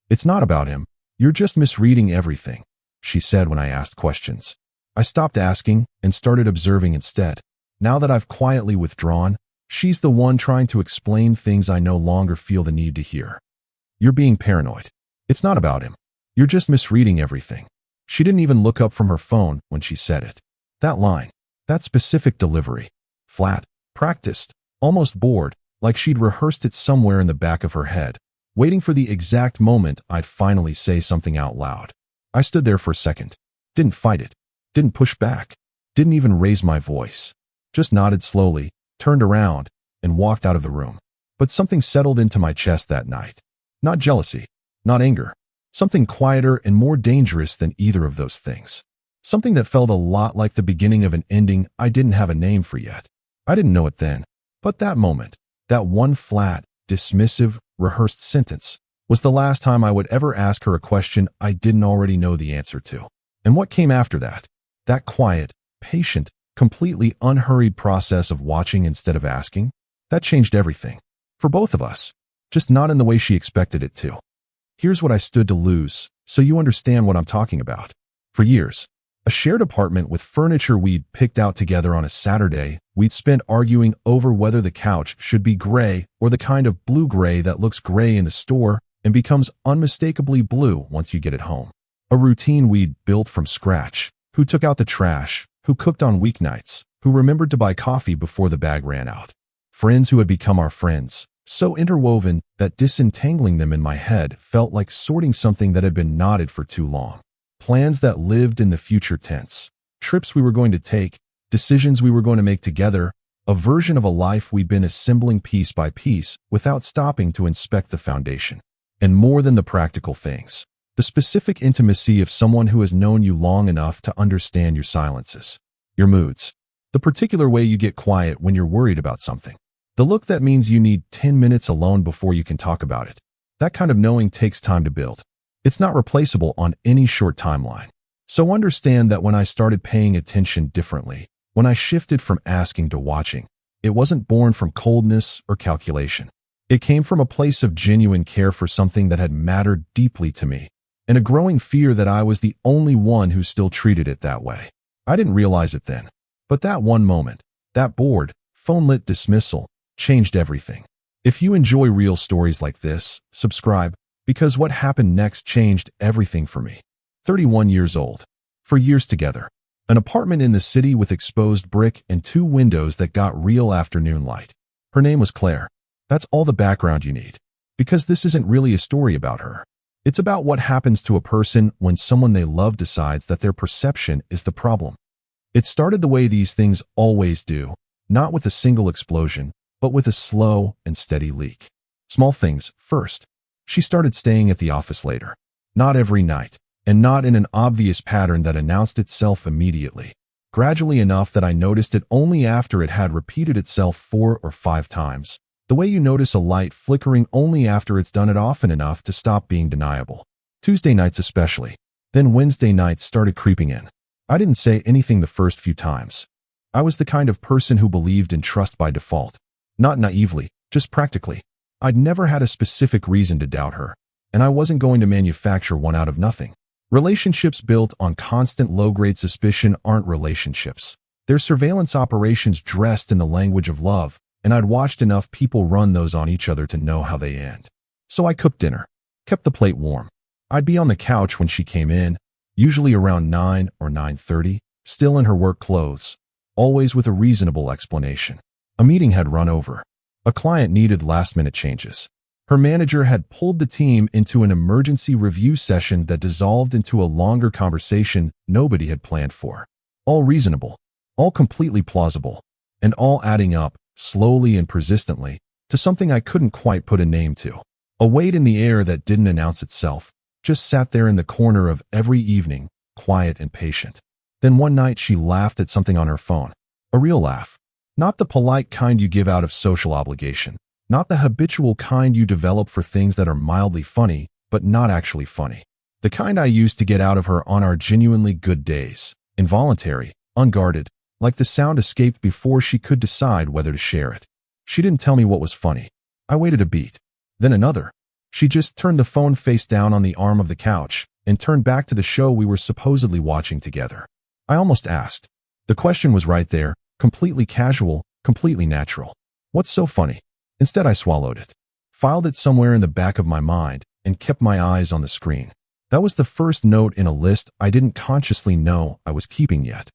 It's not about him. You're just misreading everything, she said when I asked questions. I stopped asking and started observing instead. Now that I've quietly withdrawn, she's the one trying to explain things I no longer feel the need to hear. You're being paranoid. It's not about him. You're just misreading everything. She didn't even look up from her phone when she said it. That line, that specific delivery, flat, practiced, almost bored, like she'd rehearsed it somewhere in the back of her head, waiting for the exact moment I'd finally say something out loud. I stood there for a second, didn't fight it, didn't push back, didn't even raise my voice, just nodded slowly, turned around, and walked out of the room. But something settled into my chest that night. Not jealousy, not anger, something quieter and more dangerous than either of those things. Something that felt a lot like the beginning of an ending I didn't have a name for yet. I didn't know it then, but that moment, that one flat, dismissive, rehearsed sentence, was the last time I would ever ask her a question I didn't already know the answer to. And what came after that? That quiet, patient, completely unhurried process of watching instead of asking? That changed everything. For both of us. Just not in the way she expected it to. Here's what I stood to lose, so you understand what I'm talking about. For years, a shared apartment with furniture we'd picked out together on a Saturday, we'd spent arguing over whether the couch should be gray or the kind of blue-gray that looks gray in the store and becomes unmistakably blue once you get it home. A routine we'd built from scratch. Who took out the trash, who cooked on weeknights, who remembered to buy coffee before the bag ran out. Friends who had become our friends, so interwoven that disentangling them in my head felt like sorting something that had been knotted for too long. Plans that lived in the future tense. Trips we were going to take, decisions we were going to make together, a version of a life we'd been assembling piece by piece without stopping to inspect the foundation. And more than the practical things, the specific intimacy of someone who has known you long enough to understand your silences, your moods, the particular way you get quiet when you're worried about something, the look that means you need 10 minutes alone before you can talk about it. That kind of knowing takes time to build. It's not replaceable on any short timeline. So understand that when I started paying attention differently, when I shifted from asking to watching, it wasn't born from coldness or calculation. It came from a place of genuine care for something that had mattered deeply to me, and a growing fear that I was the only one who still treated it that way. I didn't realize it then, but that one moment, that bored, phone-lit dismissal, changed everything. If you enjoy real stories like this, subscribe, because what happened next changed everything for me. 31 years old. For years together. An apartment in the city with exposed brick and 2 windows that got real afternoon light. Her name was Claire. That's all the background you need. Because this isn't really a story about her. It's about what happens to a person when someone they love decides that their perception is the problem. It started the way these things always do, not with a single explosion, but with a slow and steady leak. Small things first. She started staying at the office later. Not every night, and not in an obvious pattern that announced itself immediately. Gradually enough that I noticed it only after it had repeated itself 4 or 5 times. The way you notice a light flickering only after it's done it often enough to stop being deniable. Tuesday nights especially. Then Wednesday nights started creeping in. I didn't say anything the first few times. I was the kind of person who believed in trust by default. Not naively, just practically. I'd never had a specific reason to doubt her, and I wasn't going to manufacture one out of nothing. Relationships built on constant low-grade suspicion aren't relationships. They're surveillance operations dressed in the language of love, and I'd watched enough people run those on each other to know how they end. So I cooked dinner, kept the plate warm. I'd be on the couch when she came in, usually around 9 or 9:30, still in her work clothes, always with a reasonable explanation. A meeting had run over. A client needed last-minute changes. Her manager had pulled the team into an emergency review session that dissolved into a longer conversation nobody had planned for. All reasonable, all completely plausible, and all adding up, slowly and persistently, to something I couldn't quite put a name to. A weight in the air that didn't announce itself, just sat there in the corner of every evening, quiet and patient. Then one night she laughed at something on her phone. A real laugh. Not the polite kind you give out of social obligation. Not the habitual kind you develop for things that are mildly funny, but not actually funny. The kind I used to get out of her on our genuinely good days. Involuntary, unguarded, like the sound escaped before she could decide whether to share it. She didn't tell me what was funny. I waited a beat. Then another. She just turned the phone face down on the arm of the couch and turned back to the show we were supposedly watching together. I almost asked. The question was right there, completely casual, completely natural. What's so funny? Instead, I swallowed it, filed it somewhere in the back of my mind, and kept my eyes on the screen. That was the first note in a list I didn't consciously know I was keeping yet.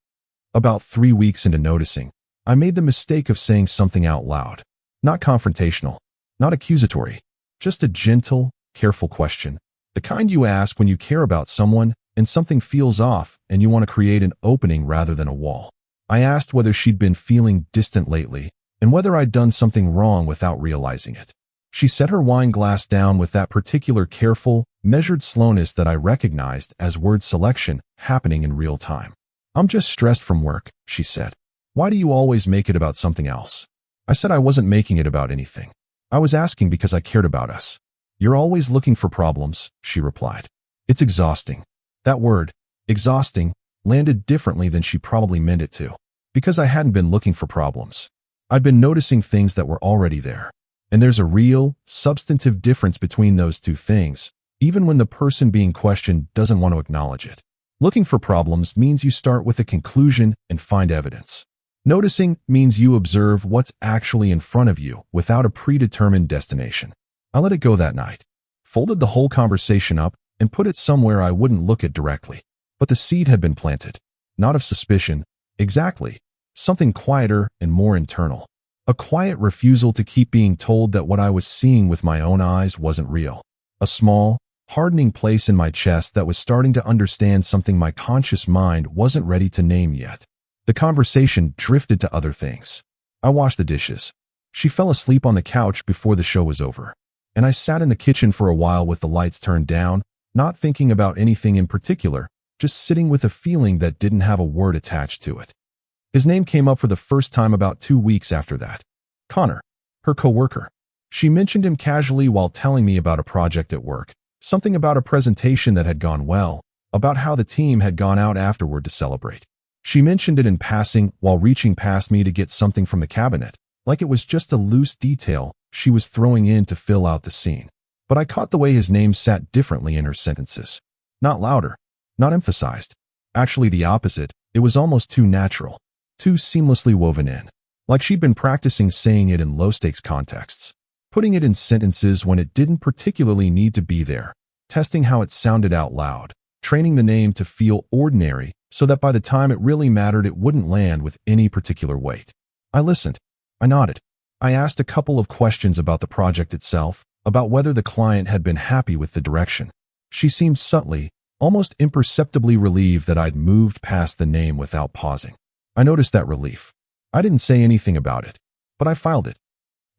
About 3 weeks into noticing, I made the mistake of saying something out loud. Not confrontational, not accusatory, just a gentle, careful question. The kind you ask when you care about someone and something feels off and you want to create an opening rather than a wall. I asked whether she'd been feeling distant lately and whether I'd done something wrong without realizing it. She set her wine glass down with that particular careful, measured slowness that I recognized as word selection happening in real time. "I'm just stressed from work," she said. "Why do you always make it about something else?" I said I wasn't making it about anything. I was asking because I cared about us. "You're always looking for problems," she replied. It's exhausting. That word, exhausting, landed differently than she probably meant it to. Because I hadn't been looking for problems. I'd been noticing things that were already there. And there's a real, substantive difference between those two things, even when the person being questioned doesn't want to acknowledge it. Looking for problems means you start with a conclusion and find evidence. Noticing means you observe what's actually in front of you without a predetermined destination. I let it go that night, folded the whole conversation up, and put it somewhere I wouldn't look at directly. But the seed had been planted, not of suspicion, exactly, something quieter and more internal. A quiet refusal to keep being told that what I was seeing with my own eyes wasn't real. A small, hardening place in my chest that was starting to understand something my conscious mind wasn't ready to name yet. The conversation drifted to other things. I washed the dishes. She fell asleep on the couch before the show was over. And I sat in the kitchen for a while with the lights turned down, not thinking about anything in particular, just sitting with a feeling that didn't have a word attached to it. His name came up for the first time about 2 weeks after that. Connor, her coworker. She mentioned him casually while telling me about a project at work, something about a presentation that had gone well, about how the team had gone out afterward to celebrate. She mentioned it in passing while reaching past me to get something from the cabinet, like it was just a loose detail she was throwing in to fill out the scene. But I caught the way his name sat differently in her sentences. Not louder, not emphasized. Actually the opposite, it was almost too natural, too seamlessly woven in. Like she'd been practicing saying it in low-stakes contexts, putting it in sentences when it didn't particularly need to be there, testing how it sounded out loud, training the name to feel ordinary so that by the time it really mattered it wouldn't land with any particular weight. I listened. I nodded. I asked a couple of questions about the project itself, about whether the client had been happy with the direction. She seemed subtly, almost imperceptibly relieved that I'd moved past the name without pausing. I noticed that relief. I didn't say anything about it, but I filed it.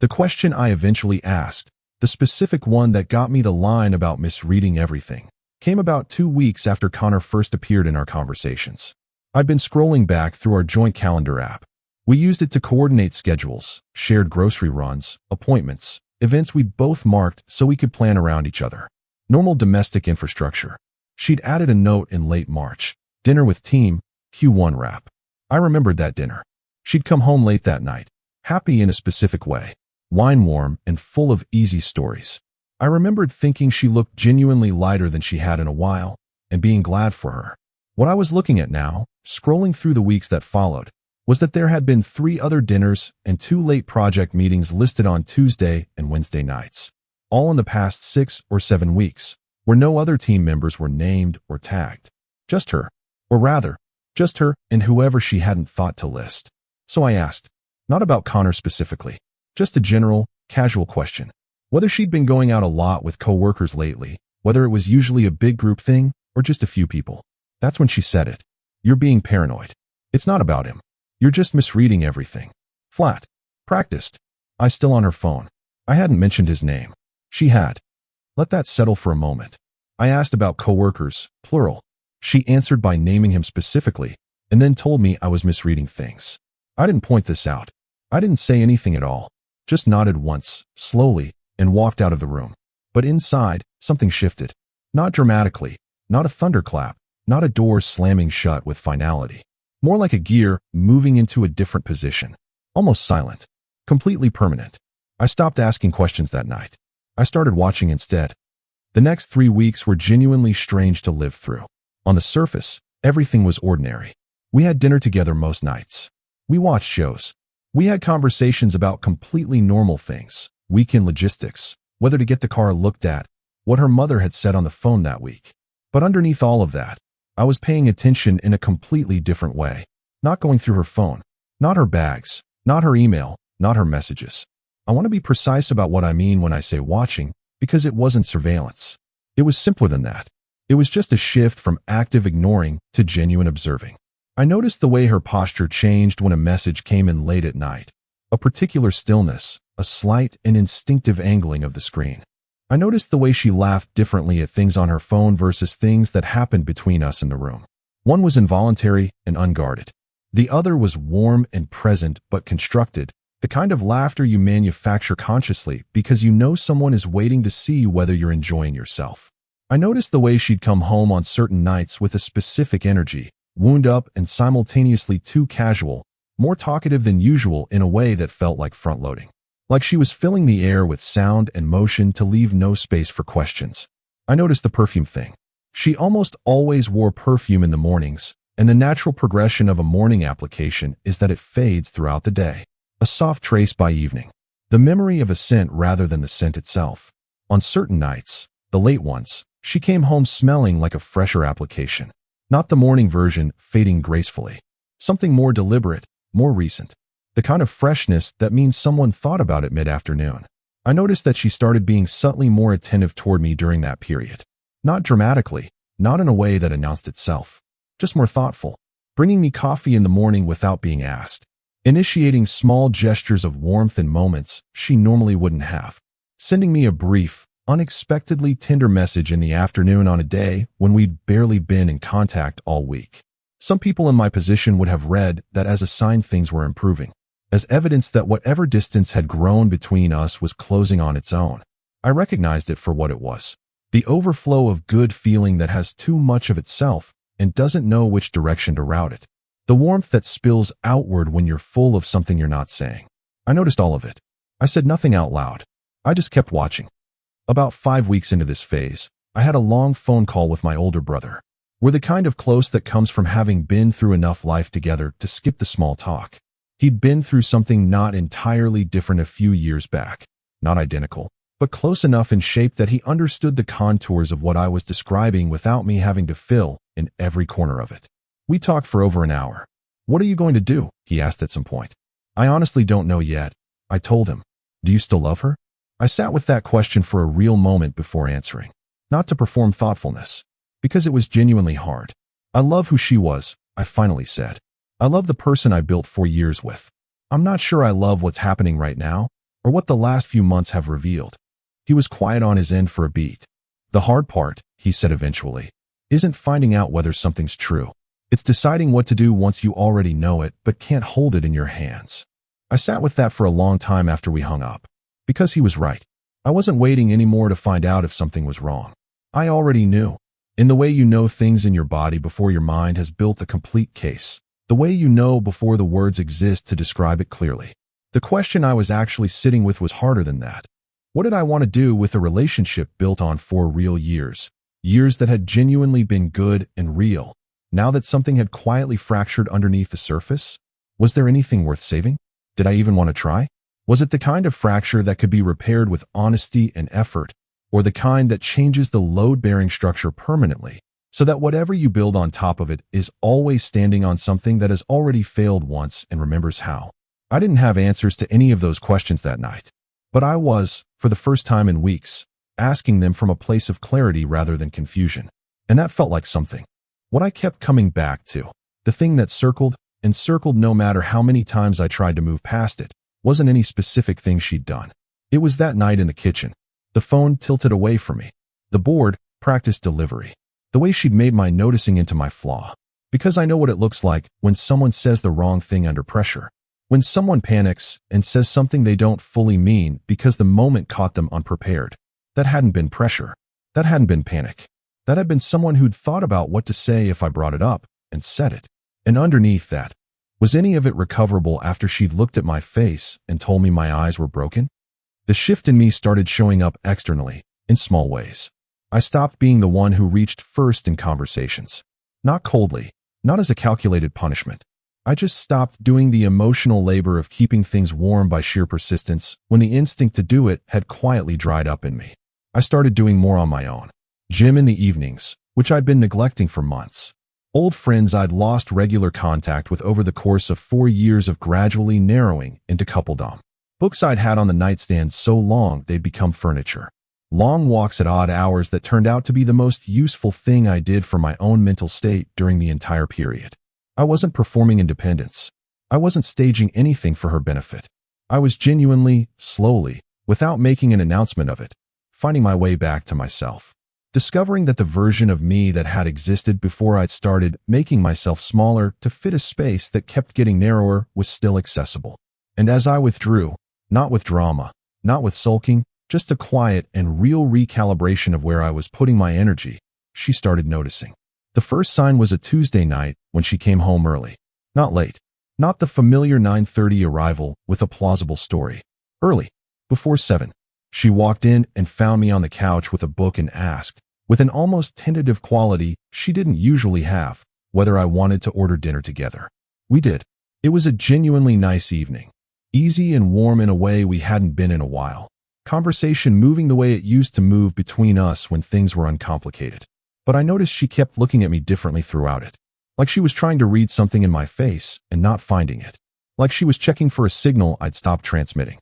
The question I eventually asked, the specific one that got me the line about misreading everything, came about 2 weeks after Connor first appeared in our conversations. I'd been scrolling back through our joint calendar app. We used it to coordinate schedules, shared grocery runs, appointments, events we'd both marked so we could plan around each other. Normal domestic infrastructure. She'd added a note in late March. Dinner with team, Q1 wrap. I remembered that dinner. She'd come home late that night, happy in a specific way, wine warm and full of easy stories. I remembered thinking she looked genuinely lighter than she had in a while, and being glad for her. What I was looking at now, scrolling through the weeks that followed, was that there had been 3 other dinners and 2 late project meetings listed on Tuesday and Wednesday nights, all in the past 6 or 7 weeks, where no other team members were named or tagged. Just her, or rather, just her and whoever she hadn't thought to list. So I asked, not about Connor specifically, just a general, casual question. Whether she'd been going out a lot with coworkers lately, whether it was usually a big group thing or just a few people. That's when she said it. "You're being paranoid. It's not about him. You're just misreading everything." Flat. Practiced. I still on her phone. I hadn't mentioned his name. She had. Let that settle for a moment. I asked about coworkers, plural. She answered by naming him specifically, and then told me I was misreading things. I didn't point this out. I didn't say anything at all. Just nodded once, slowly, and walked out of the room. But inside, something shifted. Not dramatically, not a thunderclap, not a door slamming shut with finality. More like a gear moving into a different position. Almost silent. Completely permanent. I stopped asking questions that night. I started watching instead. The next 3 weeks were genuinely strange to live through. On the surface, everything was ordinary. We had dinner together most nights. We watched shows. We had conversations about completely normal things, weekend logistics, whether to get the car looked at, what her mother had said on the phone that week. But underneath all of that, I was paying attention in a completely different way. Not going through her phone, not her bags, not her email, not her messages. I want to be precise about what I mean when I say watching, because it wasn't surveillance. It was simpler than that. It was just a shift from active ignoring to genuine observing. I noticed the way her posture changed when a message came in late at night. A particular stillness, a slight and instinctive angling of the screen. I noticed the way she laughed differently at things on her phone versus things that happened between us in the room. One was involuntary and unguarded. The other was warm and present but constructed, the kind of laughter you manufacture consciously because you know someone is waiting to see whether you're enjoying yourself. I noticed the way she'd come home on certain nights with a specific energy, wound up and simultaneously too casual, more talkative than usual in a way that felt like front-loading. Like she was filling the air with sound and motion to leave no space for questions. I noticed the perfume thing. She almost always wore perfume in the mornings, and the natural progression of a morning application is that it fades throughout the day. A soft trace by evening. The memory of a scent rather than the scent itself. On certain nights, the late ones, she came home smelling like a fresher application. Not the morning version fading gracefully. Something more deliberate, more recent. The kind of freshness that means someone thought about it mid-afternoon. I noticed that she started being subtly more attentive toward me during that period. Not dramatically, not in a way that announced itself. Just more thoughtful. Bringing me coffee in the morning without being asked. Initiating small gestures of warmth in moments she normally wouldn't have. Sending me a brief, unexpectedly tender message in the afternoon on a day when we'd barely been in contact all week. Some people in my position would have read that as a sign things were improving, as evidence that whatever distance had grown between us was closing on its own. I recognized it for what it was. The overflow of good feeling that has too much of itself and doesn't know which direction to route it. The warmth that spills outward when you're full of something you're not saying. I noticed all of it. I said nothing out loud. I just kept watching. About 5 weeks into this phase, I had a long phone call with my older brother. We're the kind of close that comes from having been through enough life together to skip the small talk. He'd been through something not entirely different a few years back. Not identical, but close enough in shape that he understood the contours of what I was describing without me having to fill in every corner of it. We talked for over an hour. What are you going to do? He asked at some point. I honestly don't know yet. I told him. Do you still love her? I sat with that question for a real moment before answering. Not to perform thoughtfulness, because it was genuinely hard. I love who she was, I finally said. I love the person I built 4 years with. I'm not sure I love what's happening right now, or what the last few months have revealed. He was quiet on his end for a beat. The hard part, he said eventually, isn't finding out whether something's true. It's deciding what to do once you already know it but can't hold it in your hands. I sat with that for a long time after we hung up. Because he was right. I wasn't waiting anymore to find out if something was wrong. I already knew. In the way you know things in your body before your mind has built a complete case. The way you know before the words exist to describe it clearly. The question I was actually sitting with was harder than that. What did I want to do with a relationship built on 4 real years? Years that had genuinely been good and real. Now that something had quietly fractured underneath the surface? Was there anything worth saving? Did I even want to try? Was it the kind of fracture that could be repaired with honesty and effort, or the kind that changes the load-bearing structure permanently, so that whatever you build on top of it is always standing on something that has already failed once and remembers how? I didn't have answers to any of those questions that night, but I was, for the first time in weeks, asking them from a place of clarity rather than confusion, and that felt like something. What I kept coming back to, the thing that circled and circled no matter how many times I tried to move past it, wasn't any specific thing she'd done. It was that night in the kitchen. The phone tilted away from me. The board practiced delivery. The way she'd made my noticing into my flaw. Because I know what it looks like when someone says the wrong thing under pressure. When someone panics and says something they don't fully mean because the moment caught them unprepared. That hadn't been pressure. That hadn't been panic. That had been someone who'd thought about what to say if I brought it up and said it. And underneath that, was any of it recoverable after she'd looked at my face and told me my eyes were broken? The shift in me started showing up externally, in small ways. I stopped being the one who reached first in conversations. Not coldly, not as a calculated punishment. I just stopped doing the emotional labor of keeping things warm by sheer persistence when the instinct to do it had quietly dried up in me. I started doing more on my own. Gym in the evenings, which I'd been neglecting for months. Old friends I'd lost regular contact with over the course of 4 years of gradually narrowing into coupledom. Books I'd had on the nightstand so long they'd become furniture. Long walks at odd hours that turned out to be the most useful thing I did for my own mental state during the entire period. I wasn't performing independence. I wasn't staging anything for her benefit. I was genuinely, slowly, without making an announcement of it, finding my way back to myself. Discovering that the version of me that had existed before I'd started making myself smaller to fit a space that kept getting narrower was still accessible. And as I withdrew, not with drama, not with sulking, just a quiet and real recalibration of where I was putting my energy, she started noticing. The first sign was a Tuesday night when she came home early. Not late. Not the familiar 9:30 arrival with a plausible story. Early. Before 7. She walked in and found me on the couch with a book and asked, with an almost tentative quality she didn't usually have, whether I wanted to order dinner together. We did. It was a genuinely nice evening. Easy and warm in a way we hadn't been in a while. Conversation moving the way it used to move between us when things were uncomplicated. But I noticed she kept looking at me differently throughout it. Like she was trying to read something in my face and not finding it. Like she was checking for a signal I'd stopped transmitting.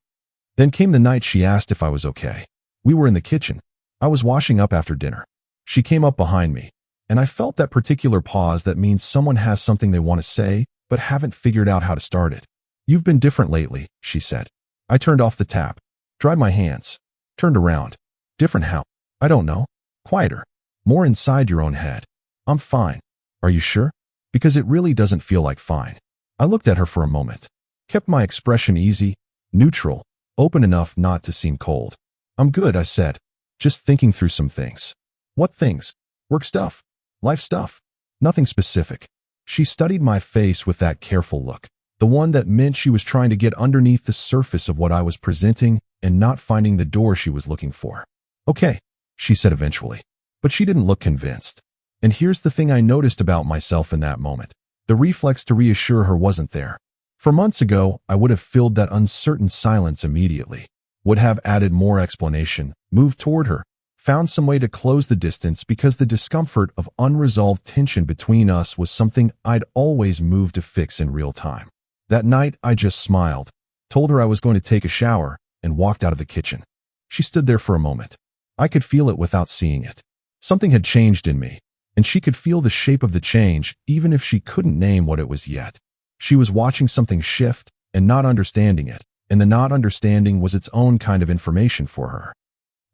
Then came the night she asked if I was okay. We were in the kitchen. I was washing up after dinner. She came up behind me, and I felt that particular pause that means someone has something they want to say, but haven't figured out how to start it. "You've been different lately," she said. I turned off the tap, dried my hands, turned around. Different how? I don't know. Quieter. More inside your own head. "I'm fine." "Are you sure?" "Because it really doesn't feel like fine." I looked at her for a moment, kept my expression easy, neutral, open enough not to seem cold. "I'm good," I said. "Just thinking through some things." "What things?" "Work stuff. Life stuff. Nothing specific." She studied my face with that careful look, the one that meant she was trying to get underneath the surface of what I was presenting and not finding the door she was looking for. "Okay," she said eventually, but she didn't look convinced. And here's the thing I noticed about myself in that moment. The reflex to reassure her wasn't there. For months ago, I would have filled that uncertain silence immediately, would have added more explanation, moved toward her, found some way to close the distance because the discomfort of unresolved tension between us was something I'd always moved to fix in real time. That night, I just smiled, told her I was going to take a shower, and walked out of the kitchen. She stood there for a moment. I could feel it without seeing it. Something had changed in me, and she could feel the shape of the change even if she couldn't name what it was yet. She was watching something shift and not understanding it, and the not understanding was its own kind of information for her.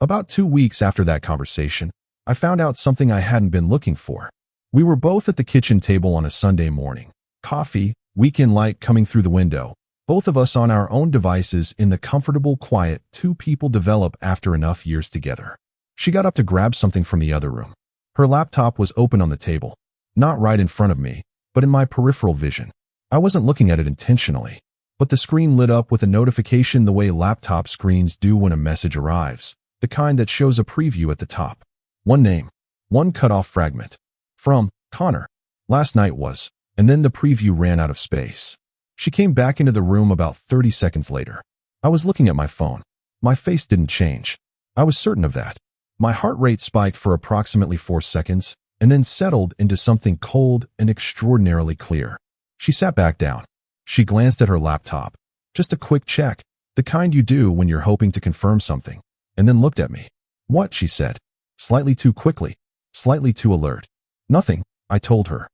About 2 weeks after that conversation, I found out something I hadn't been looking for. We were both at the kitchen table on a Sunday morning. Coffee, weekend light coming through the window, both of us on our own devices in the comfortable quiet two people develop after enough years together. She got up to grab something from the other room. Her laptop was open on the table, not right in front of me, but in my peripheral vision. I wasn't looking at it intentionally, but the screen lit up with a notification the way laptop screens do when a message arrives, the kind that shows a preview at the top. One name, one cut-off fragment. From Connor. Last night was, and then the preview ran out of space. She came back into the room about 30 seconds later. I was looking at my phone. My face didn't change. I was certain of that. My heart rate spiked for approximately 4 seconds, and then settled into something cold and extraordinarily clear. She sat back down. She glanced at her laptop. Just a quick check, the kind you do when you're hoping to confirm something, and then looked at me. "What?" she said. Slightly too quickly, slightly too alert. "Nothing," I told her.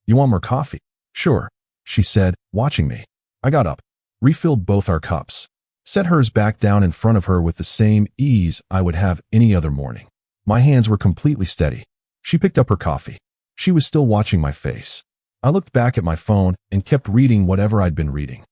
"You want more coffee?" "Sure," she said, watching me. I got up, refilled both our cups, set hers back down in front of her with the same ease I would have any other morning. My hands were completely steady. She picked up her coffee. She was still watching my face. I looked back at my phone and kept reading whatever I'd been reading.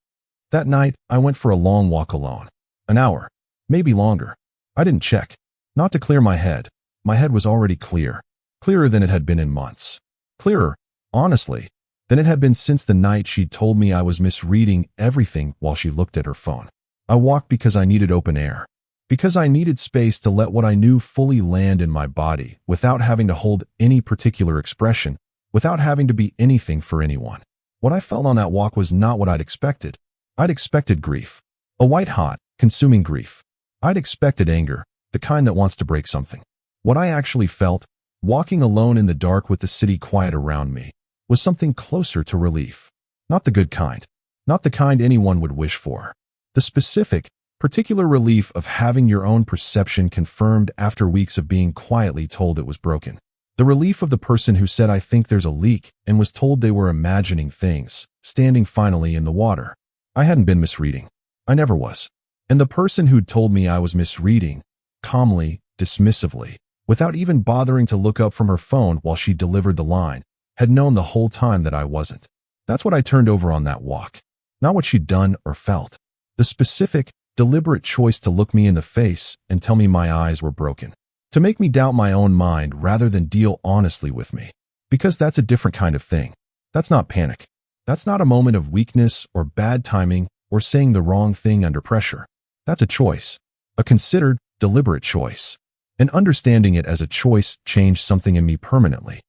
That night, I went for a long walk alone. An hour, maybe longer. I didn't check. Not to clear my head. My head was already clear. Clearer than it had been in months. Clearer, honestly, than it had been since the night she'd told me I was misreading everything while she looked at her phone. I walked because I needed open air. Because I needed space to let what I knew fully land in my body without having to hold any particular expression, without having to be anything for anyone. What I felt on that walk was not what I'd expected. I'd expected grief. A white-hot, consuming grief. I'd expected anger, the kind that wants to break something. What I actually felt, walking alone in the dark with the city quiet around me, was something closer to relief. Not the good kind. Not the kind anyone would wish for. The specific, particular relief of having your own perception confirmed after weeks of being quietly told it was broken. The relief of the person who said, "I think there's a leak," and was told they were imagining things, standing finally in the water. I hadn't been misreading. I never was. And the person who'd told me I was misreading, calmly, dismissively, without even bothering to look up from her phone while she delivered the line, had known the whole time that I wasn't. That's what I turned over on that walk. Not what she'd done or felt. The specific, deliberate choice to look me in the face and tell me my eyes were broken. To make me doubt my own mind rather than deal honestly with me. Because that's a different kind of thing. That's not panic. That's not a moment of weakness or bad timing or saying the wrong thing under pressure. That's a choice. A considered, deliberate choice. And understanding it as a choice changed something in me permanently.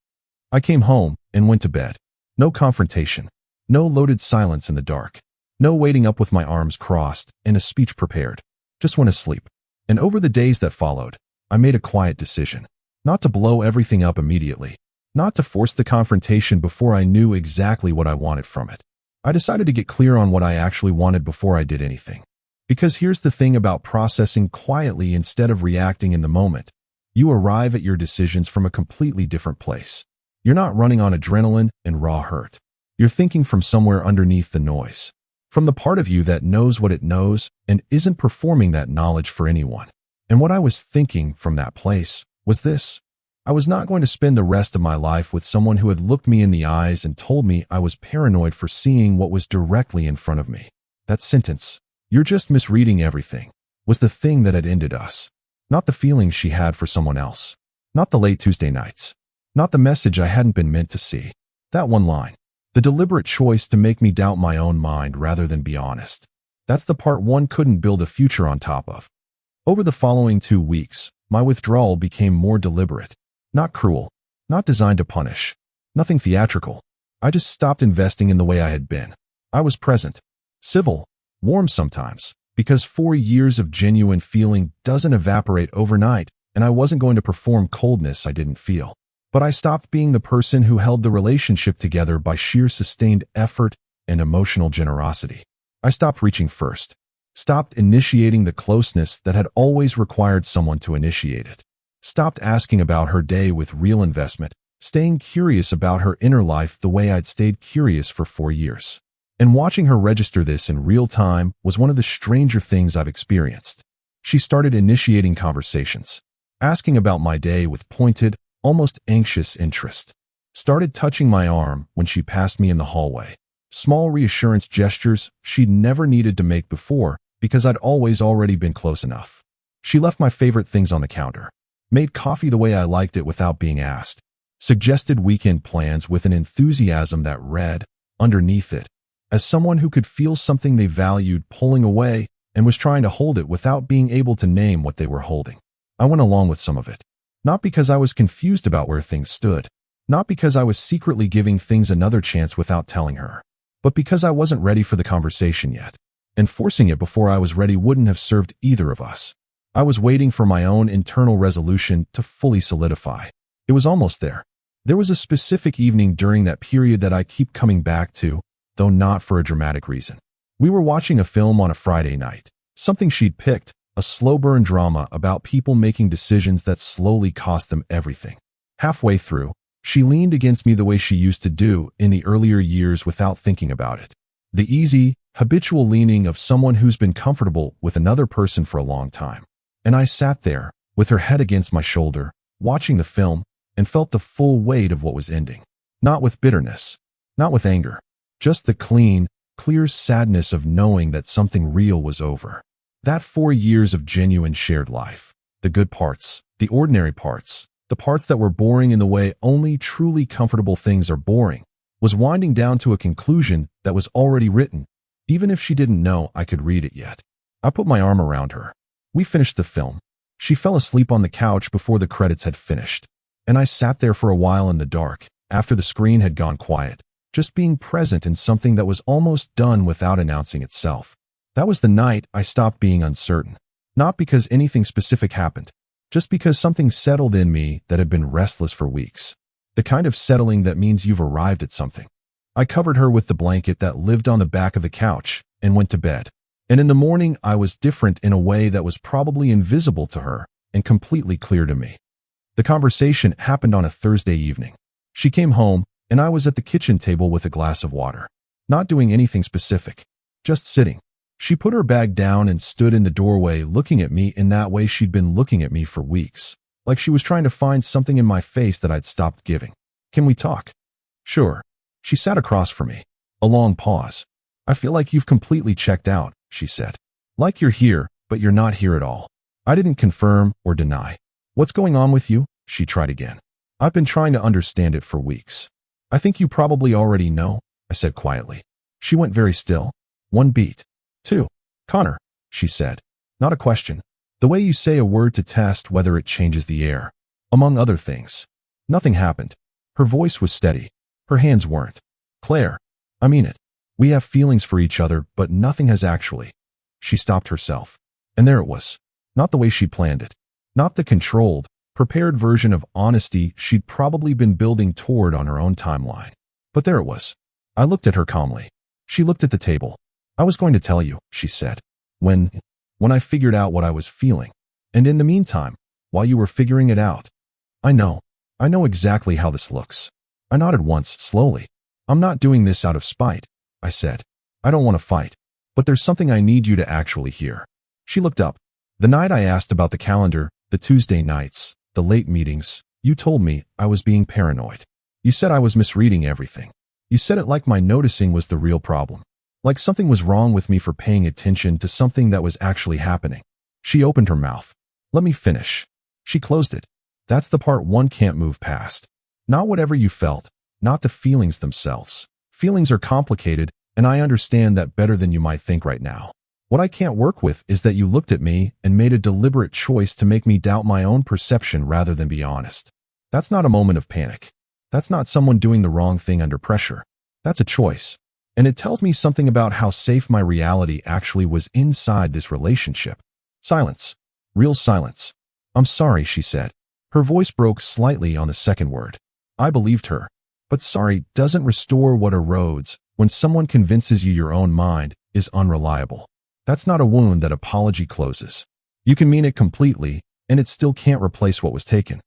I came home and went to bed. No confrontation. No loaded silence in the dark. No waiting up with my arms crossed and a speech prepared. Just went to sleep. And over the days that followed, I made a quiet decision. Not to blow everything up immediately. Not to force the confrontation before I knew exactly what I wanted from it. I decided to get clear on what I actually wanted before I did anything. Because here's the thing about processing quietly instead of reacting in the moment. You arrive at your decisions from a completely different place. You're not running on adrenaline and raw hurt. You're thinking from somewhere underneath the noise. From the part of you that knows what it knows and isn't performing that knowledge for anyone. And what I was thinking from that place was this. I was not going to spend the rest of my life with someone who had looked me in the eyes and told me I was paranoid for seeing what was directly in front of me. That sentence, "You're just misreading everything," was the thing that had ended us. Not the feelings she had for someone else. Not the late Tuesday nights. Not the message I hadn't been meant to see. That one line. The deliberate choice to make me doubt my own mind rather than be honest. That's the part one couldn't build a future on top of. Over the following 2 weeks, my withdrawal became more deliberate. Not cruel. Not designed to punish. Nothing theatrical. I just stopped investing in the way I had been. I was present. Civil. Warm sometimes. Because 4 years of genuine feeling doesn't evaporate overnight, and I wasn't going to perform coldness I didn't feel. But I stopped being the person who held the relationship together by sheer sustained effort and emotional generosity. I stopped reaching first. Stopped initiating the closeness that had always required someone to initiate it. Stopped asking about her day with real investment, staying curious about her inner life the way I'd stayed curious for 4 years. And watching her register this in real time was one of the stranger things I've experienced. She started initiating conversations, asking about my day with pointed, almost anxious interest. Started touching my arm when she passed me in the hallway. Small reassurance gestures she'd never needed to make before because I'd always already been close enough. She left my favorite things on the counter. Made coffee the way I liked it without being asked. Suggested weekend plans with an enthusiasm that read, underneath it, as someone who could feel something they valued pulling away and was trying to hold it without being able to name what they were holding. I went along with some of it. Not because I was confused about where things stood. Not because I was secretly giving things another chance without telling her. But because I wasn't ready for the conversation yet. And forcing it before I was ready wouldn't have served either of us. I was waiting for my own internal resolution to fully solidify. It was almost there. There was a specific evening during that period that I keep coming back to, though not for a dramatic reason. We were watching a film on a Friday night. Something she'd picked, a slow burn drama about people making decisions that slowly cost them everything. Halfway through, she leaned against me the way she used to do in the earlier years without thinking about it. The easy, habitual leaning of someone who's been comfortable with another person for a long time. And I sat there, with her head against my shoulder, watching the film, and felt the full weight of what was ending. Not with bitterness. Not with anger. Just the clean, clear sadness of knowing that something real was over. That 4 years of genuine shared life. The good parts. The ordinary parts. The parts that were boring in the way only truly comfortable things are boring. Was winding down to a conclusion that was already written, even if she didn't know I could read it yet. I put my arm around her. We finished the film. She fell asleep on the couch before the credits had finished, and I sat there for a while in the dark, after the screen had gone quiet, just being present in something that was almost done without announcing itself. That was the night I stopped being uncertain. Not because anything specific happened, just because something settled in me that had been restless for weeks. The kind of settling that means you've arrived at something. I covered her with the blanket that lived on the back of the couch and went to bed. And in the morning, I was different in a way that was probably invisible to her and completely clear to me. The conversation happened on a Thursday evening. She came home, and I was at the kitchen table with a glass of water. Not doing anything specific, just sitting. She put her bag down and stood in the doorway looking at me in that way she'd been looking at me for weeks, like she was trying to find something in my face that I'd stopped giving. "Can we talk?" "Sure." She sat across from me. A long pause. "I feel like you've completely checked out," she said. "Like you're here, but you're not here at all." I didn't confirm or deny. "What's going on with you?" she tried again. "I've been trying to understand it for weeks." "I think you probably already know," I said quietly. She went very still. "One beat. 2. Connor," she said. "Not a question. The way you say a word to test whether it changes the air. Among other things." Nothing happened. Her voice was steady. Her hands weren't. "Claire, I mean it. We have feelings for each other, but nothing has actually." She stopped herself. And there it was. Not the way she'd planned it. Not the controlled, prepared version of honesty she'd probably been building toward on her own timeline. But there it was. I looked at her calmly. She looked at the table. "I was going to tell you," she said, when I figured out what I was feeling. And in the meantime, while you were figuring it out, I know exactly how this looks." I nodded once, slowly. "I'm not doing this out of spite," I said. "I don't want to fight. But there's something I need you to actually hear." She looked up. "The night I asked about the calendar, the Tuesday nights, the late meetings, you told me I was being paranoid. You said I was misreading everything. You said it like my noticing was the real problem. Like something was wrong with me for paying attention to something that was actually happening." She opened her mouth. "Let me finish." She closed it. "That's the part one can't move past. Not whatever you felt, not the feelings themselves. Feelings are complicated, and I understand that better than you might think right now. What I can't work with is that you looked at me and made a deliberate choice to make me doubt my own perception rather than be honest. That's not a moment of panic. That's not someone doing the wrong thing under pressure. That's a choice. And it tells me something about how safe my reality actually was inside this relationship." Silence. Real silence. "I'm sorry," she said. Her voice broke slightly on the second word. I believed her. But sorry doesn't restore what erodes when someone convinces you your own mind is unreliable. That's not a wound that apology closes. You can mean it completely, and it still can't replace what was taken.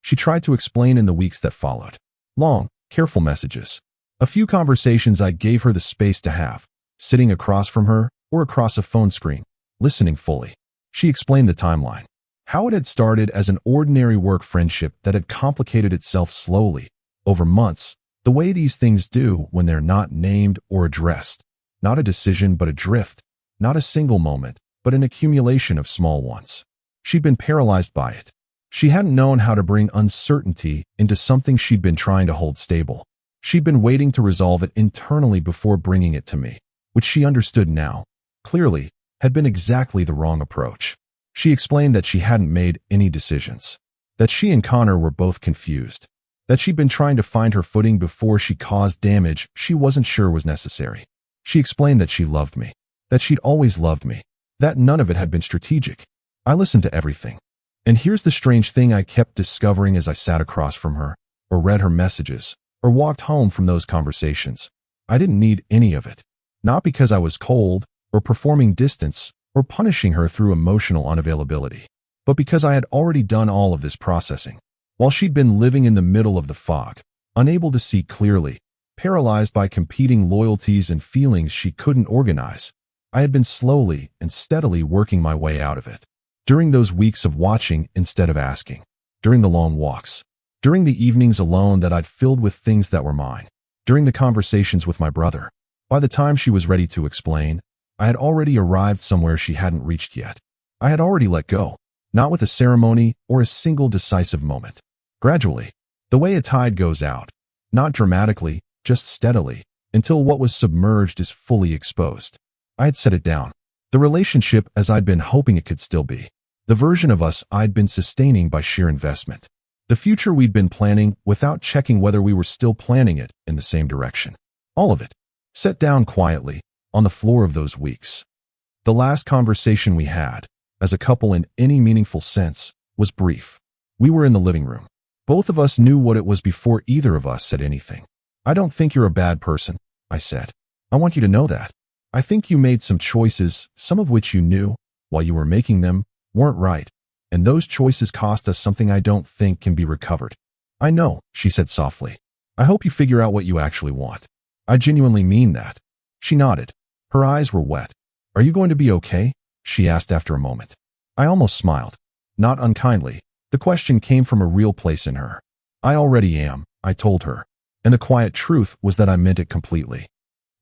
She tried to explain in the weeks that followed. Long, careful messages. A few conversations I gave her the space to have, sitting across from her or across a phone screen, listening fully. She explained the timeline. How it had started as an ordinary work friendship that had complicated itself slowly, over months, the way these things do when they're not named or addressed. Not a decision, but a drift. Not a single moment, but an accumulation of small ones. She'd been paralyzed by it. She hadn't known how to bring uncertainty into something she'd been trying to hold stable. She'd been waiting to resolve it internally before bringing it to me, which she understood now, clearly, had been exactly the wrong approach. She explained that she hadn't made any decisions, that she and Connor were both confused, that she'd been trying to find her footing before she caused damage she wasn't sure was necessary. She explained that she loved me, that she'd always loved me, that none of it had been strategic. I listened to everything. And here's the strange thing I kept discovering as I sat across from her, or read her messages, or walked home from those conversations. I didn't need any of it. Not because I was cold, or performing distance, or punishing her through emotional unavailability, but because I had already done all of this processing. While she'd been living in the middle of the fog, unable to see clearly, paralyzed by competing loyalties and feelings she couldn't organize, I had been slowly and steadily working my way out of it. During those weeks of watching instead of asking, during the long walks, during the evenings alone that I'd filled with things that were mine, during the conversations with my brother, by the time she was ready to explain, I had already arrived somewhere she hadn't reached yet. I had already let go, not with a ceremony or a single decisive moment. Gradually, the way a tide goes out, not dramatically, just steadily, until what was submerged is fully exposed. I had set it down. The relationship as I'd been hoping it could still be. The version of us I'd been sustaining by sheer investment. The future we'd been planning without checking whether we were still planning it in the same direction. All of it. Set down quietly, on the floor of those weeks. The last conversation we had, as a couple in any meaningful sense, was brief. We were in the living room. Both of us knew what it was before either of us said anything. "I don't think you're a bad person," I said. "I want you to know that. I think you made some choices, some of which you knew, while you were making them, weren't right. And those choices cost us something I don't think can be recovered." "I know," she said softly. "I hope you figure out what you actually want. I genuinely mean that." She nodded. Her eyes were wet. "Are you going to be okay?" she asked after a moment. I almost smiled. Not unkindly. The question came from a real place in her. "I already am," I told her. And the quiet truth was that I meant it completely.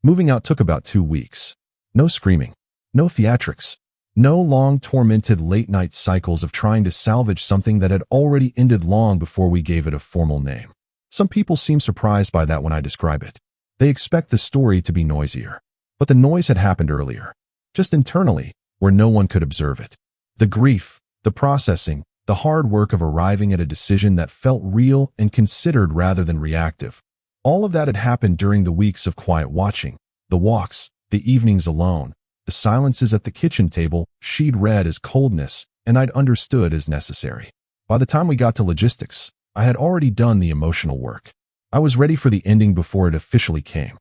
Moving out took about 2 weeks. No screaming. No theatrics. No long, tormented late-night cycles of trying to salvage something that had already ended long before we gave it a formal name. Some people seem surprised by that when I describe it. They expect the story to be noisier. But the noise had happened earlier. Just internally, where no one could observe it. The grief, the processing, the hard work of arriving at a decision that felt real and considered rather than reactive. All of that had happened during the weeks of quiet watching, the walks, the evenings alone, the silences at the kitchen table she'd read as coldness and I'd understood as necessary. By the time we got to logistics, I had already done the emotional work. I was ready for the ending before it officially came.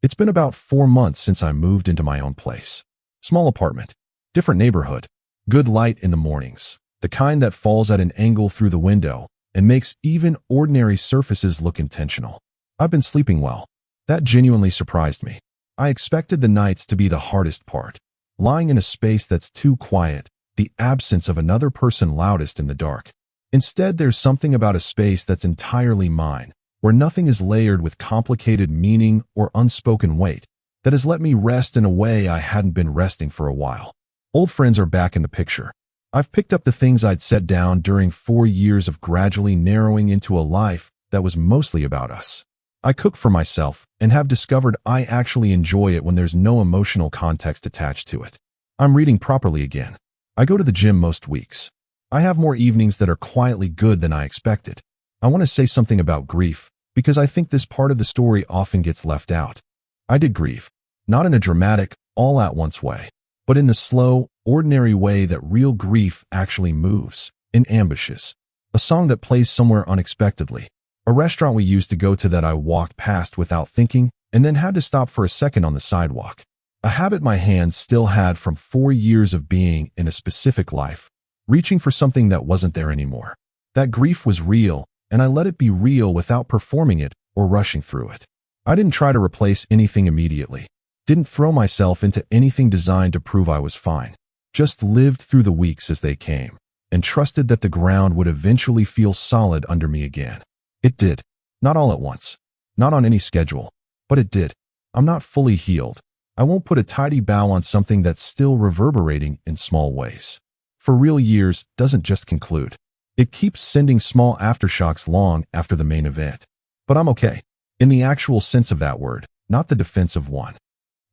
It's been about 4 months since I moved into my own place. Small apartment, different neighborhood, good light in the mornings, the kind that falls at an angle through the window and makes even ordinary surfaces look intentional. I've been sleeping well. That genuinely surprised me. I expected the nights to be the hardest part. Lying in a space that's too quiet, the absence of another person loudest in the dark. Instead, there's something about a space that's entirely mine, where nothing is layered with complicated meaning or unspoken weight, that has let me rest in a way I hadn't been resting for a while. Old friends are back in the picture. I've picked up the things I'd set down during 4 years of gradually narrowing into a life that was mostly about us. I cook for myself and have discovered I actually enjoy it when there's no emotional context attached to it. I'm reading properly again. I go to the gym most weeks. I have more evenings that are quietly good than I expected. I want to say something about grief, because I think this part of the story often gets left out. I did grieve, not in a dramatic, all-at-once way, but in the slow, ordinary way that real grief actually moves, in ambushes. A song that plays somewhere unexpectedly. A restaurant we used to go to that I walked past without thinking and then had to stop for a second on the sidewalk. A habit my hands still had from 4 years of being in a specific life, reaching for something that wasn't there anymore. That grief was real, and I let it be real without performing it or rushing through it. I didn't try to replace anything immediately. Didn't throw myself into anything designed to prove I was fine. Just lived through the weeks as they came, and trusted that the ground would eventually feel solid under me again. It did. Not all at once. Not on any schedule. But it did. I'm not fully healed. I won't put a tidy bow on something that's still reverberating in small ways. For real, years doesn't just conclude. It keeps sending small aftershocks long after the main event. But I'm okay. In the actual sense of that word, not the defensive one.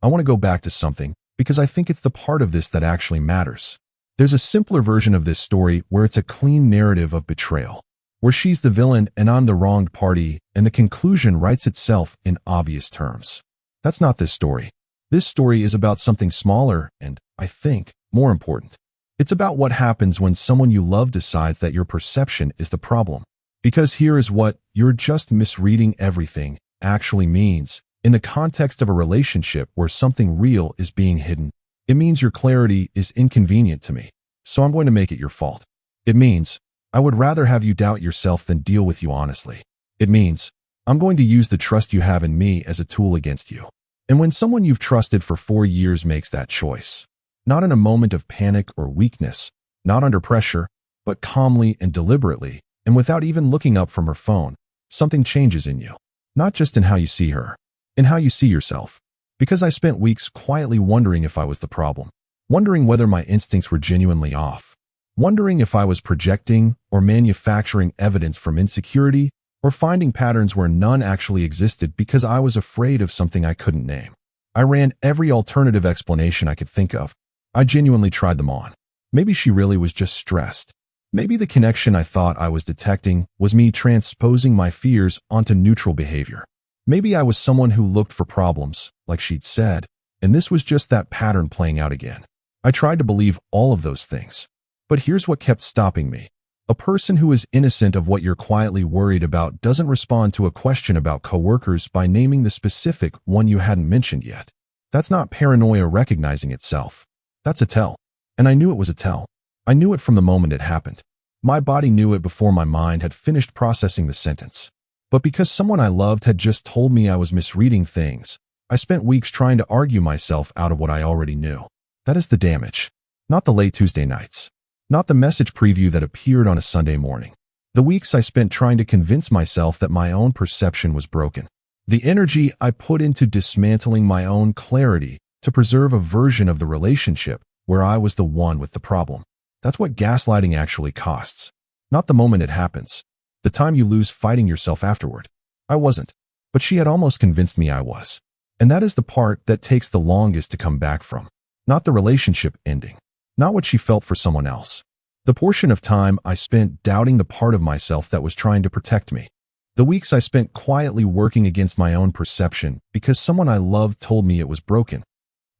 I want to go back to something, because I think it's the part of this that actually matters. There's a simpler version of this story where it's a clean narrative of betrayal, where she's the villain and I'm the wronged party, and the conclusion writes itself in obvious terms. That's not this story. This story is about something smaller and, I think, more important. It's about what happens when someone you love decides that your perception is the problem. Because here is what "you're just misreading everything" actually means. In the context of a relationship where something real is being hidden, it means your clarity is inconvenient to me, so I'm going to make it your fault. It means I would rather have you doubt yourself than deal with you honestly. It means I'm going to use the trust you have in me as a tool against you. And when someone you've trusted for 4 years makes that choice, not in a moment of panic or weakness, not under pressure, but calmly and deliberately, and without even looking up from her phone, something changes in you. Not just in how you see her, in how you see yourself. Because I spent weeks quietly wondering if I was the problem, wondering whether my instincts were genuinely off, wondering if I was projecting or manufacturing evidence from insecurity, or finding patterns where none actually existed because I was afraid of something I couldn't name. I ran every alternative explanation I could think of, I genuinely tried them on. Maybe she really was just stressed. Maybe the connection I thought I was detecting was me transposing my fears onto neutral behavior. Maybe I was someone who looked for problems, like she'd said, and this was just that pattern playing out again. I tried to believe all of those things. But here's what kept stopping me. A person who is innocent of what you're quietly worried about doesn't respond to a question about coworkers by naming the specific one you hadn't mentioned yet. That's not paranoia recognizing itself. That's a tell. And I knew it was a tell. I knew it from the moment it happened. My body knew it before my mind had finished processing the sentence. But because someone I loved had just told me I was misreading things, I spent weeks trying to argue myself out of what I already knew. That is the damage. Not the late Tuesday nights. Not the message preview that appeared on a Sunday morning. The weeks I spent trying to convince myself that my own perception was broken. The energy I put into dismantling my own clarity to preserve a version of the relationship where I was the one with the problem. That's what gaslighting actually costs. Not the moment it happens. The time you lose fighting yourself afterward. I wasn't. But she had almost convinced me I was. And that is the part that takes the longest to come back from. Not the relationship ending. Not what she felt for someone else. The portion of time I spent doubting the part of myself that was trying to protect me. The weeks I spent quietly working against my own perception because someone I loved told me it was broken.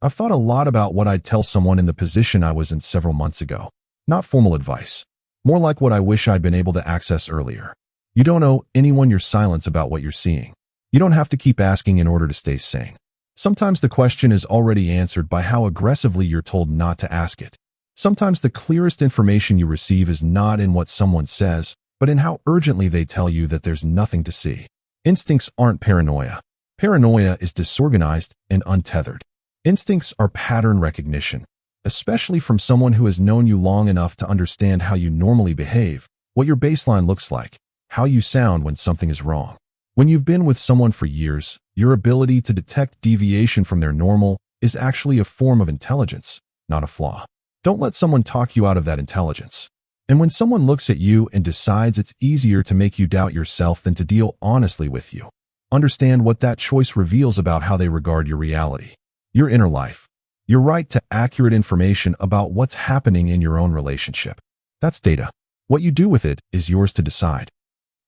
I've thought a lot about what I'd tell someone in the position I was in several months ago. Not formal advice. More like what I wish I'd been able to access earlier. You don't owe anyone your silence about what you're seeing. You don't have to keep asking in order to stay sane. Sometimes the question is already answered by how aggressively you're told not to ask it. Sometimes the clearest information you receive is not in what someone says, but in how urgently they tell you that there's nothing to see. Instincts aren't paranoia. Paranoia is disorganized and untethered. Instincts are pattern recognition, especially from someone who has known you long enough to understand how you normally behave, what your baseline looks like, how you sound when something is wrong. When you've been with someone for years, your ability to detect deviation from their normal is actually a form of intelligence, not a flaw. Don't let someone talk you out of that intelligence. And when someone looks at you and decides it's easier to make you doubt yourself than to deal honestly with you, understand what that choice reveals about how they regard your reality, your inner life, your right to accurate information about what's happening in your own relationship. That's data. What you do with it is yours to decide.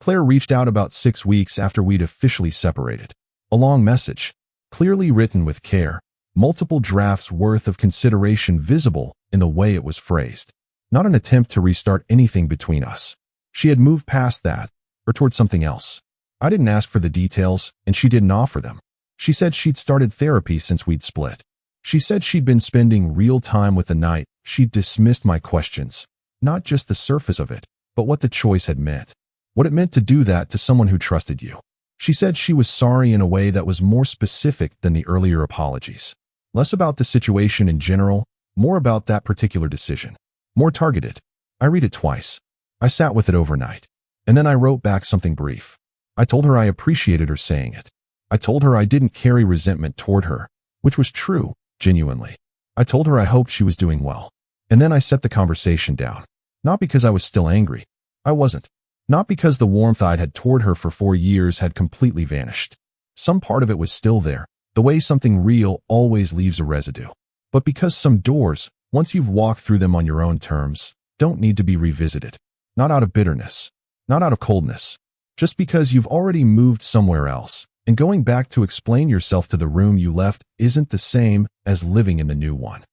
Claire reached out about 6 weeks after we'd officially separated. A long message, clearly written with care, multiple drafts worth of consideration visible in the way it was phrased. Not an attempt to restart anything between us. She had moved past that, or toward something else. I didn't ask for the details, and she didn't offer them. She said she'd started therapy since we'd split. She said she'd been spending real time with the night. She'd dismissed my questions, not just the surface of it, but what the choice had meant. What it meant to do that to someone who trusted you. She said she was sorry in a way that was more specific than the earlier apologies. Less about the situation in general, more about that particular decision. More targeted. I read it twice. I sat with it overnight. And then I wrote back something brief. I told her I appreciated her saying it. I told her I didn't carry resentment toward her, which was true, genuinely. I told her I hoped she was doing well. And then I set the conversation down. Not because I was still angry. I wasn't. Not because the warmth I'd had toward her for 4 years had completely vanished. Some part of it was still there, the way something real always leaves a residue. But because some doors, once you've walked through them on your own terms, don't need to be revisited. Not out of bitterness. Not out of coldness. Just because you've already moved somewhere else, and going back to explain yourself to the room you left isn't the same as living in the new one.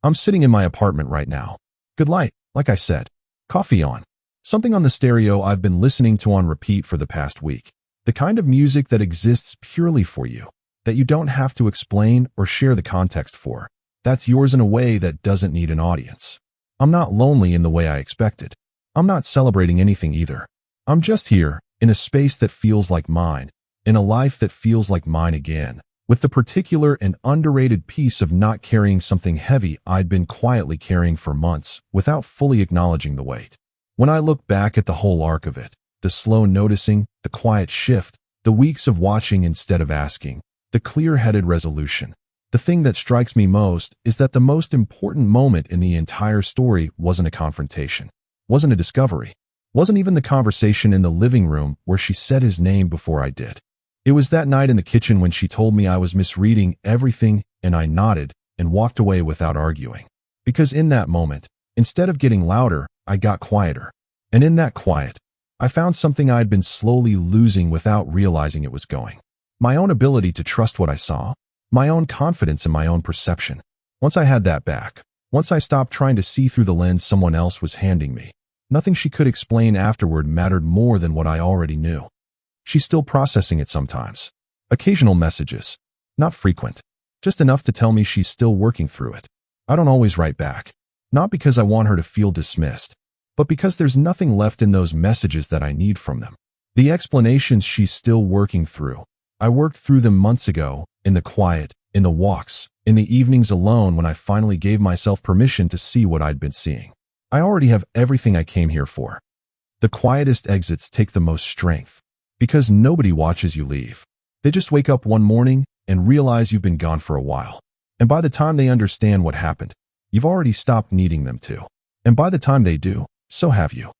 I'm sitting in my apartment right now. Good light, like I said. Coffee on. Something on the stereo I've been listening to on repeat for the past week. The kind of music that exists purely for you, that you don't have to explain or share the context for. That's yours in a way that doesn't need an audience. I'm not lonely in the way I expected. I'm not celebrating anything either. I'm just here, in a space that feels like mine, in a life that feels like mine again, with the particular and underrated piece of not carrying something heavy I'd been quietly carrying for months without fully acknowledging the weight. When I look back at the whole arc of it, the slow noticing, the quiet shift, the weeks of watching instead of asking, the clear-headed resolution, the thing that strikes me most is that the most important moment in the entire story wasn't a confrontation, wasn't a discovery, wasn't even the conversation in the living room where she said his name before I did. It was that night in the kitchen when she told me I was misreading everything and I nodded and walked away without arguing. Because in that moment, instead of getting louder, I got quieter. And in that quiet, I found something I'd been slowly losing without realizing it was going. My own ability to trust what I saw, my own confidence in my own perception. Once I had that back, once I stopped trying to see through the lens someone else was handing me, nothing she could explain afterward mattered more than what I already knew. She's still processing it sometimes. Occasional messages. Not frequent. Just enough to tell me she's still working through it. I don't always write back. Not because I want her to feel dismissed, but because there's nothing left in those messages that I need from them. The explanations she's still working through. I worked through them months ago, in the quiet, in the walks, in the evenings alone when I finally gave myself permission to see what I'd been seeing. I already have everything I came here for. The quietest exits take the most strength, because nobody watches you leave. They just wake up one morning and realize you've been gone for a while. And by the time they understand what happened, you've already stopped needing them to. And by the time they do, so have you.